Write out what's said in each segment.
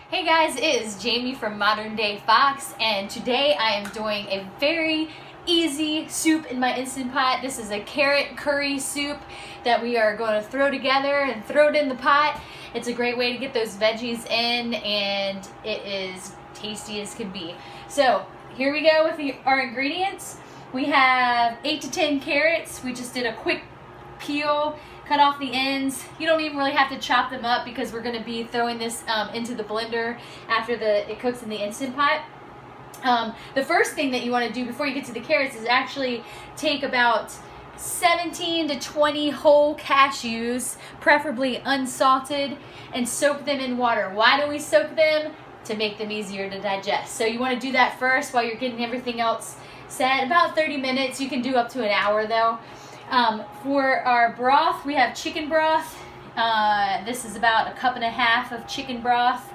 Hey guys, it is Jamie from Modern Day Fox, and today I am doing a very easy soup in my Instant Pot. This is a carrot curry soup that we are going to throw together and throw it in the pot. It's a great way to get those veggies in, and it is tasty as can be. So here we go with our ingredients. We have 8 to 10 carrots. We just did a quick peel, cut off the ends. You don't even really have to chop them up because we're going to be throwing this into the blender after it cooks in the Instant Pot. The first thing that you want to do before you get to the carrots is actually take about 17 to 20 whole cashews, preferably unsalted, and soak them in water. Why do we soak them? To make them easier to digest. So you want to do that first while you're getting everything else set. About 30 minutes. You can do up to an hour though. For our broth, we have chicken broth. This is about 1.5 cups of chicken broth.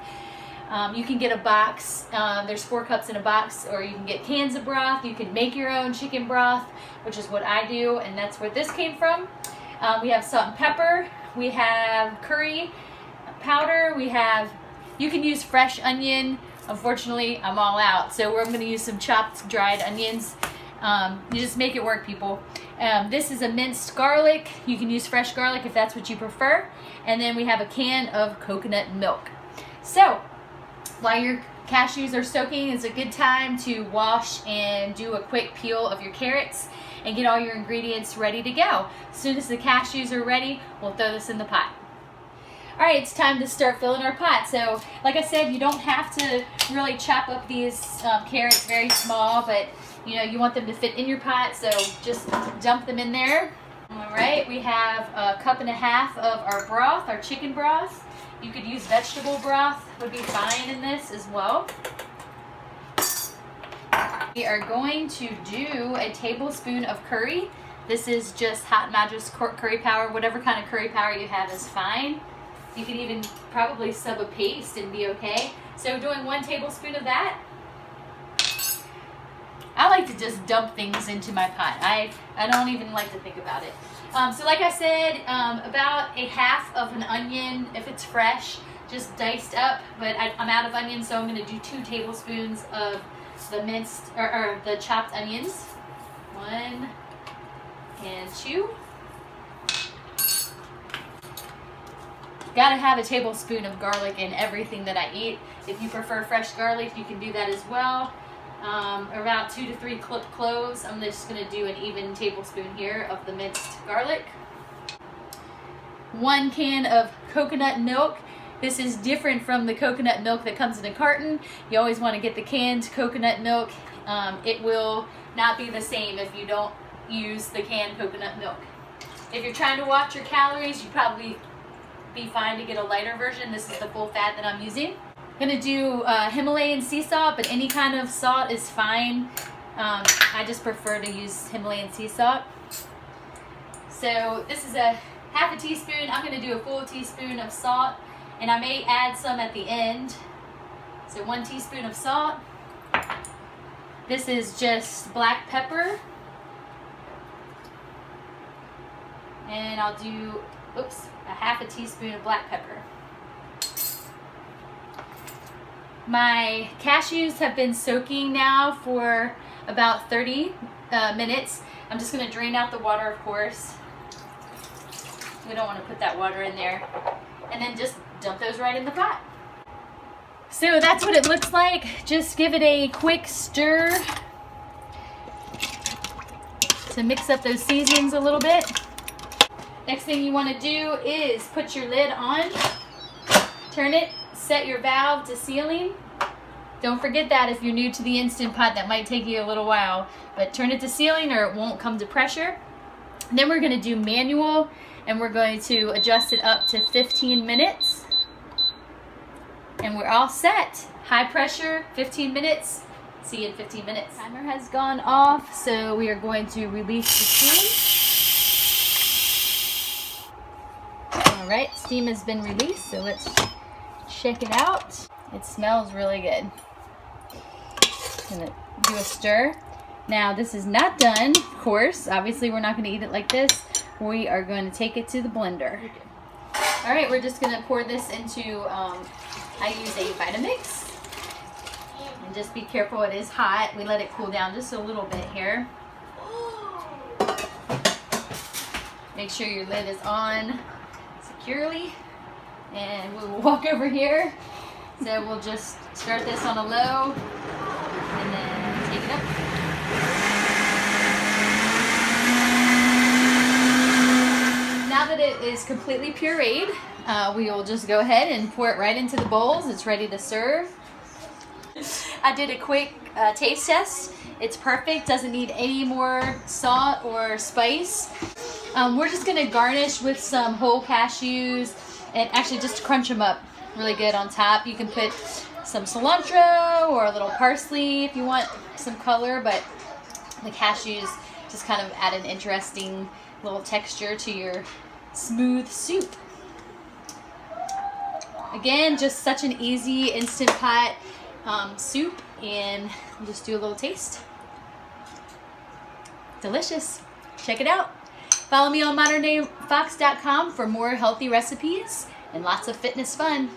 You can get a box. There's 4 cups in a box, or you can get cans of broth. You can make your own chicken broth, which is what I do, and that's where this came from. We have salt and pepper. We have curry powder. You can use fresh onion. Unfortunately, I'm all out, so we're going to use some chopped dried onions. You just make it work, people. This is a minced garlic. You can use fresh garlic if that's what you prefer. And then we have a can of coconut milk. So while your cashews are soaking, it's a good time to wash and do a quick peel of your carrots and get all your ingredients ready to go. As soon as the cashews are ready, we'll throw this in the pot. All right, it's time to start filling our pot. So like I said, you don't have to really chop up these carrots very small, but you want them to fit in your pot, so just dump them in there. All right, we have 1.5 cups of our broth, our chicken broth. You could use vegetable broth, would be fine in this as well. We are going to do a tablespoon of curry. This is just hot mattress curry powder. Whatever kind of curry powder you have is fine. You can even probably sub a paste and be okay. So doing 1 tablespoon of that. I like to just dump things into my pot. I don't even like to think about it. So like I said, about 1/2 of an onion, if it's fresh, just diced up, but I'm out of onions, so I'm going to do 2 tablespoons of the minced, or the chopped onions. 1 and 2. Gotta have a tablespoon of garlic in everything that I eat. If you prefer fresh garlic, you can do that as well. About 2 to 3 clipped cloves. I'm just going to do an even tablespoon here of the minced garlic. 1 can of coconut milk. This is different from the coconut milk that comes in a carton. You always want to get the canned coconut milk. It will not be the same if you don't use the canned coconut milk. If you're trying to watch your calories, you'd probably be fine to get a lighter version. This is the full fat that I'm using. I'm going to do Himalayan sea salt, but any kind of salt is fine. I just prefer to use Himalayan sea salt. So this is a 1/2 teaspoon. I'm going to do a full teaspoon of salt, and I may add some at the end. So 1 teaspoon of salt. This is just black pepper. And I'll do, a 1/2 teaspoon of black pepper. My cashews have been soaking now for about 30 minutes. I'm just going to drain out the water, of course. We don't want to put that water in there. And then just dump those right in the pot. So that's what it looks like. Just give it a quick stir to mix up those seasonings a little bit. Next thing you want to do is put your lid on, turn it, set your valve to sealing. Don't forget that if you're new to the Instant Pot, that might take you a little while, but turn it to sealing or it won't come to pressure. And then we're going to do manual, and we're going to adjust it up to 15 minutes. And we're all set. High pressure, 15 minutes. See you in 15 minutes. Timer has gone off, so we are going to release the steam. Alright, steam has been released, so let's check it out. It smells really good. I'm gonna do a stir. Now this is not done, of course. Obviously we're not going to eat it like this. We are going to take it to the blender. Alright, we're just going to pour this into I use a Vitamix. And just be careful, it is hot. We let it cool down just a little bit here. Make sure your lid is on securely. And we will walk over here. So we'll just start this on a low and then take it up. Now that it is completely pureed, we will just go ahead and pour it right into the bowls. It's ready to serve. I did a quick taste test. It's perfect, doesn't need any more salt or spice. We're just gonna garnish with some whole cashews and actually just crunch them up really good on top. You can put some cilantro or a little parsley if you want some color, but the cashews just kind of add an interesting little texture to your smooth soup. Again, just such an easy Instant Pot soup, and we'll just do a little taste. Delicious. Check it out. Follow me on moderndayfox.com for more healthy recipes and lots of fitness fun.